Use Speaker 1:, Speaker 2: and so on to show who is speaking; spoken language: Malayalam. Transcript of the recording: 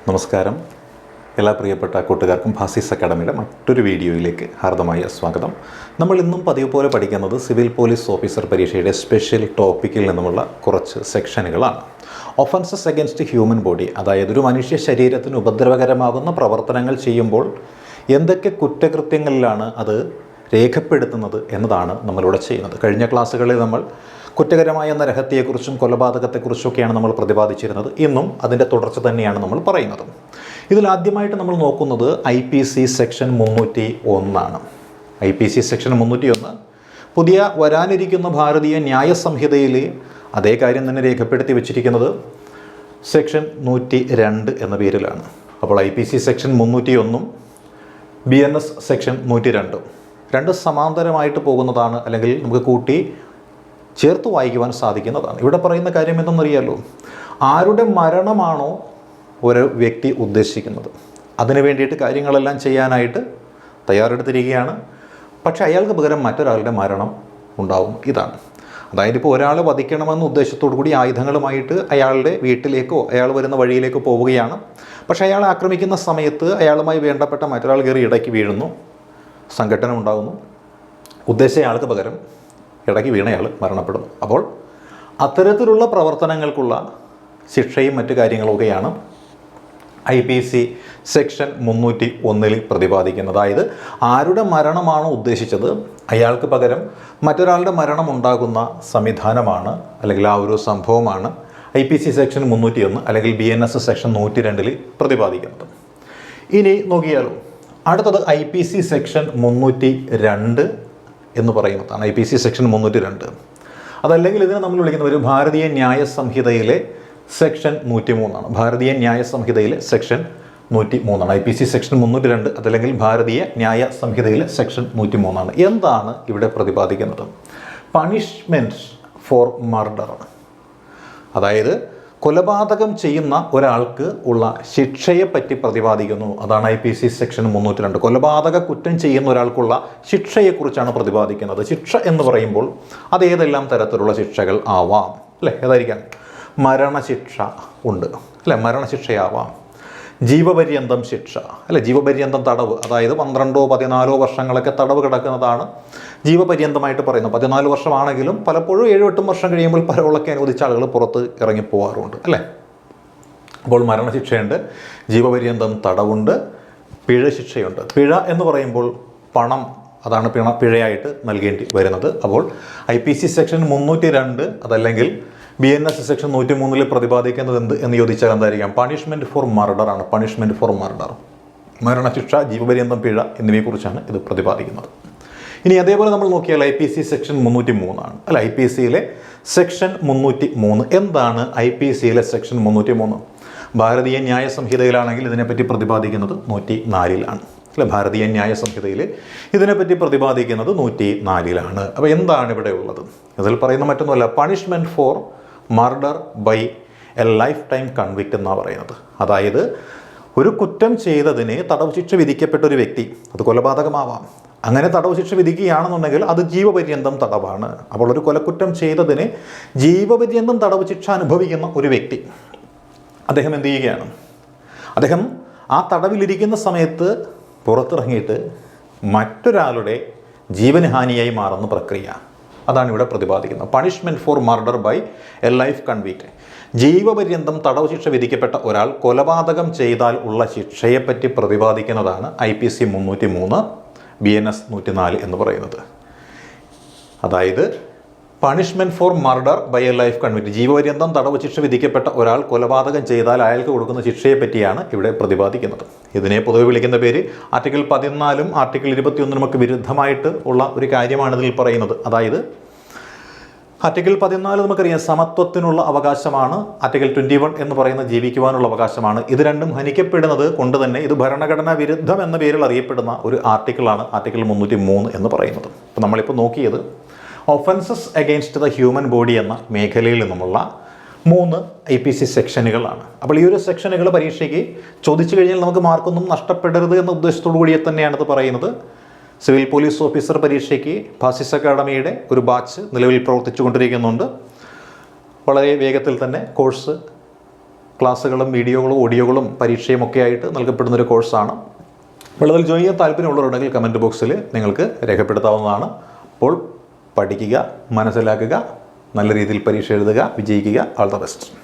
Speaker 1: നമസ്കാരം. എല്ലാ പ്രിയപ്പെട്ട കൂട്ടുകാർക്കും ഭാസിസ് അക്കാഡമിയുടെ മറ്റൊരു വീഡിയോയിലേക്ക് ഹാർദമായ സ്വാഗതം. നമ്മൾ ഇന്നും പതിവ് പോലെ പഠിക്കുന്നത് സിവിൽ പോലീസ് ഓഫീസർ പരീക്ഷയുടെ സ്പെഷ്യൽ ടോപ്പിക്കിൽ നിന്നുമുള്ള കുറച്ച് സെക്ഷനുകളാണ്. ഒഫൻസസ് അഗൈൻസ്റ്റ് ഹ്യൂമൻ ബോഡി, അതായത് ഒരു മനുഷ്യ ശരീരത്തിന് ഉപദ്രവകരമാകുന്ന പ്രവർത്തനങ്ങൾ ചെയ്യുമ്പോൾ എന്തൊക്കെ കുറ്റകൃത്യങ്ങളിലാണ് അത് രേഖപ്പെടുത്തുന്നത് എന്നതാണ് നമ്മളിവിടെ ചെയ്യുന്നത്. കഴിഞ്ഞ ക്ലാസ്സുകളിൽ നമ്മൾ കുറ്റകരമായ നരഹത്യയെക്കുറിച്ചും കൊലപാതകത്തെക്കുറിച്ചൊക്കെയാണ് നമ്മൾ പ്രതിപാദിച്ചിരുന്നത്. ഇന്നും അതിൻ്റെ തുടർച്ച തന്നെയാണ് നമ്മൾ പറയുന്നത്. ഇതിലാദ്യമായിട്ട് നമ്മൾ നോക്കുന്നത് IPC സെക്ഷൻ 301 IPC സെക്ഷൻ 301 പുതിയ വരാനിരിക്കുന്ന ഭാരതീയ ന്യായ സംഹിതയിൽ അതേ കാര്യം തന്നെ രേഖപ്പെടുത്തി വെച്ചിരിക്കുന്നത് സെക്ഷൻ 102 എന്ന പേരിലാണ്. അപ്പോൾ IPC സെക്ഷൻ 301 BNS സെക്ഷൻ 102 രണ്ട് സമാന്തരമായിട്ട് പോകുന്നതാണ്, അല്ലെങ്കിൽ നമുക്ക് കൂട്ടി ചേർത്ത് വായിക്കുവാൻ സാധിക്കുന്നതാണ്. ഇവിടെ പറയുന്ന കാര്യം എന്തെന്നറിയാലോ, ആരുടെ മരണമാണോ ഒരു വ്യക്തി ഉദ്ദേശിക്കുന്നത് അതിനു വേണ്ടിയിട്ട് കാര്യങ്ങളെല്ലാം ചെയ്യാനായിട്ട് തയ്യാറെടുത്തിരിക്കുകയാണ്. പക്ഷേ അയാൾക്ക് പകരം മറ്റൊരാളുടെ മരണം ഉണ്ടാവും. ഇതാണ്. അതായത് ഇപ്പോൾ ഒരാളെ വധിക്കണമെന്ന ഉദ്ദേശത്തോടു കൂടി ആയുധങ്ങളുമായിട്ട് അയാളുടെ വീട്ടിലേക്കോ അയാൾ വരുന്ന വഴിയിലേക്കോ പോവുകയാണ്. പക്ഷേ അയാളെ ആക്രമിക്കുന്ന സമയത്ത് അയാളുമായി വേണ്ടപ്പെട്ട മറ്റൊരാൾ കയറി ഇടയ്ക്ക് വീഴുന്നു, സംഘട്ടനം ഉണ്ടാകുന്നു. ഉദ്ദേശിച്ചയാൾക്ക് പകരം ഇടയ്ക്ക് വീണയാൾ മരണപ്പെടുന്നു. അപ്പോൾ അത്തരത്തിലുള്ള പ്രവർത്തനങ്ങൾക്കുള്ള ശിക്ഷയും മറ്റു കാര്യങ്ങളൊക്കെയാണ് IPC സെക്ഷൻ 301 പ്രതിപാദിക്കുന്നത്. അതായത് ആരുടെ മരണമാണോ ഉദ്ദേശിച്ചത് അയാൾക്ക് പകരം മറ്റൊരാളുടെ മരണം ഉണ്ടാകുന്ന സംവിധാനമാണ്, അല്ലെങ്കിൽ ആ ഒരു സംഭവമാണ് IPC സെക്ഷൻ 301 അല്ലെങ്കിൽ BNS സെക്ഷൻ 102 പ്രതിപാദിക്കുന്നത്. ഇനി നോക്കിയാലോ, അടുത്തത് IPC സെക്ഷൻ 302 എന്ന് പറയുന്നതാണ്. IPC സെക്ഷൻ 302 അതല്ലെങ്കിൽ ഇതിനെ നമ്മൾ വിളിക്കുന്ന ഒരു ഭാരതീയ ന്യായ സംഹിതയിലെ സെക്ഷൻ 103 ഭാരതീയ ന്യായ സംഹിതയിലെ സെക്ഷൻ 103 IPC സെക്ഷൻ 302 അതല്ലെങ്കിൽ ഭാരതീയ ന്യായ സംഹിതയിലെ സെക്ഷൻ 103 എന്താണ് ഇവിടെ പ്രതിപാദിക്കുന്നത്? പണിഷ്മെൻറ്റ് ഫോർ മർഡർ, അതായത് കൊലപാതകം ചെയ്യുന്ന ഒരാൾക്ക് ഉള്ള ശിക്ഷയെപ്പറ്റി പ്രതിപാദിക്കുന്നു. അതാണ് IPC സെക്ഷൻ 302. കൊലപാതക കുറ്റം ചെയ്യുന്ന ഒരാൾക്കുള്ള ശിക്ഷയെക്കുറിച്ചാണ് പ്രതിപാദിക്കുന്നത്. ശിക്ഷ എന്ന് പറയുമ്പോൾ അതേതെല്ലാം തരത്തിലുള്ള ശിക്ഷകൾ ആവാം, അല്ലേ? ഏതായിരിക്കാം? മരണശിക്ഷ ഉണ്ട്, അല്ലേ? മരണശിക്ഷയാവാം. ജീവപര്യന്തം ശിക്ഷ, അല്ലെ? ജീവപര്യന്തം തടവ്, അതായത് 12 14 വർഷങ്ങളൊക്കെ തടവ് കിടക്കുന്നതാണ് ജീവപര്യന്തമായിട്ട് പറയുന്നത്. 14 വർഷമാണെങ്കിലും പലപ്പോഴും 7-8 വർഷം കഴിയുമ്പോൾ പരവളൊക്കെ അനുവദിച്ച ആളുകൾ പുറത്ത് ഇറങ്ങിപ്പോവാറുണ്ട്, അല്ലേ? അപ്പോൾ മരണശിക്ഷയുണ്ട്, ജീവപര്യന്തം തടവുണ്ട്, പിഴ ശിക്ഷയുണ്ട്. പിഴ എന്ന് പറയുമ്പോൾ പണം, അതാണ് പിഴയായിട്ട് നൽകേണ്ടി വരുന്നത്. അപ്പോൾ IPC സെക്ഷൻ 302 അതല്ലെങ്കിൽ BNS സെക്ഷൻ 103 പ്രതിപാദിക്കുന്നത് എന്ത് എന്ന് ചോദിച്ചാൽ എന്തായിരിക്കാം? പണിഷ്മെൻറ്റ് ഫോർ മർഡർ ആണ്. പണിഷ്മെൻറ്റ് ഫോർ മർഡർ, മരണശിക്ഷ, ജീവപര്യന്തം പിഴ എന്നിവയെക്കുറിച്ചാണ് ഇത് പ്രതിപാദിക്കുന്നത്. ഇനി അതേപോലെ നമ്മൾ നോക്കിയാൽ IPC സെക്ഷൻ 303 അല്ല, IPCയിലെ സെക്ഷൻ 303 എന്താണ്? IPCയിലെ സെക്ഷൻ 303 ഭാരതീയ ന്യായ സംഹിതയിലാണെങ്കിൽ ഇതിനെപ്പറ്റി പ്രതിപാദിക്കുന്നത് 104 അല്ലെ? ഭാരതീയ ന്യായ സംഹിതയിൽ ഇതിനെപ്പറ്റി പ്രതിപാദിക്കുന്നത് 104. അപ്പോൾ എന്താണ് ഇവിടെ ഉള്ളത്? ഇതിൽ പറയുന്ന മറ്റൊന്നുമല്ല, punishment for murder by a life time convict എന്നാണ് പറയുന്നത്. അതായത് ഒരു കുറ്റം ചെയ്തതിന് തടവ് ശിക്ഷ വിധിക്കപ്പെട്ട ഒരു വ്യക്തി, അത് കൊലപാതകമാവാം, അങ്ങനെ തടവ് ശിക്ഷ വിധിക്കുകയാണെന്നുണ്ടെങ്കിൽ അത് ജീവപര്യന്തം തടവാണ്. അപ്പോൾ ഒരു കൊലക്കുറ്റം ചെയ്തതിന് ജീവപര്യന്തം തടവ് ശിക്ഷ അനുഭവിക്കുന്ന ഒരു വ്യക്തി, അദ്ദേഹം എന്ത് ചെയ്യുകയാണ്? അദ്ദേഹം ആ തടവിലിരിക്കുന്ന സമയത്ത് പുറത്തിറങ്ങിയിട്ട് മറ്റൊരാളുടെ ജീവന് ഹാനിയായി മാറുന്ന പ്രക്രിയ, അതാണ് ഇവിടെ പ്രതിപാദിക്കുന്നത്. Punishment for murder by a life convict, ജീവപര്യന്തം തടവ് ശിക്ഷ വിധിക്കപ്പെട്ട ഒരാൾ കൊലപാതകം ചെയ്താൽ ഉള്ള ശിക്ഷയെപ്പറ്റി പ്രതിപാദിക്കുന്നതാണ് IPC 303 BNS 104 എന്ന് പറയുന്നത്. അതായത് punishment for murder by a life convict, ജീവപര്യന്തം തടവ് ശിക്ഷ വിധിക്കപ്പെട്ട ഒരാൾ കൊലപാതകം ചെയ്താൽ അയാൾക്ക് കൊടുക്കുന്ന ശിക്ഷയെ പറ്റിയാണ് ഇവിടെ പ്രതിപാദിക്കുന്നത്. ഇതിനെ പൊതുവെ വിളിക്കുന്ന പേര് ആർട്ടിക്കിൾ 14 ആർട്ടിക്കിൾ 21 ഒക്കെ വിരുദ്ധമായിട്ട് ഉള്ള ഒരു കാര്യമാണ് ഇതിൽ പറയുന്നത്. അതായത് ആർട്ടിക്കിൾ 14 നമുക്കറിയാം സമത്വത്തിനുള്ള അവകാശമാണ്, ആർട്ടിക്കിൾ 21 എന്ന് പറയുന്ന ജീവിക്കുവാനുള്ള അവകാശമാണ്. ഇത് രണ്ടും ഹനിക്കപ്പെടുന്നത് കൊണ്ട് തന്നെ ഇത് ഭരണഘടനാ വിരുദ്ധം എന്ന പേരിൽ അറിയപ്പെടുന്ന ഒരു ആർട്ടിക്കിളാണ് ആർട്ടിക്കിൾ 303 എന്ന് പറയുന്നത്. അപ്പോൾ നമ്മളിപ്പോൾ നോക്കിയത് offences against the human body എന്ന മേഖലയിൽ നിന്നുമുള്ള 3 IPC സെക്ഷനുകളാണ്. അപ്പോൾ ഈ ഒരു സെക്ഷനുകൾ പരീക്ഷയ്ക്ക് ചോദിച്ചു കഴിഞ്ഞാൽ നമുക്ക് മാർക്കൊന്നും നഷ്ടപ്പെടരുത് എന്ന ഉദ്ദേശത്തോടു കൂടി തന്നെയാണിത് പറയുന്നത്. സിവിൽ പോലീസ് ഓഫീസർ പരീക്ഷയ്ക്ക് ഭാസിസ് അക്കാഡമിയുടെ ഒരു ബാച്ച് നിലവിൽ പ്രവർത്തിച്ചു കൊണ്ടിരിക്കുന്നുണ്ട്. വളരെ വേഗത്തിൽ തന്നെ കോഴ്സ് ക്ലാസ്സുകളും വീഡിയോകളും ഓഡിയോകളും പരീക്ഷയും ഒക്കെ ആയിട്ട് നൽകപ്പെടുന്നൊരു കോഴ്സാണ്. അപ്പോൾ അതിൽ ജോയിൻ ചെയ്യാൻ താല്പര്യമുള്ളവരുണ്ടെങ്കിൽ കമൻറ്റ് ബോക്സിൽ നിങ്ങൾക്ക് രേഖപ്പെടുത്താവുന്നതാണ്. അപ്പോൾ പഠിക്കുക, മനസ്സിലാക്കുക, നല്ല രീതിയിൽ പരീക്ഷ എഴുതുക, വിജയിക്കുക. All the best.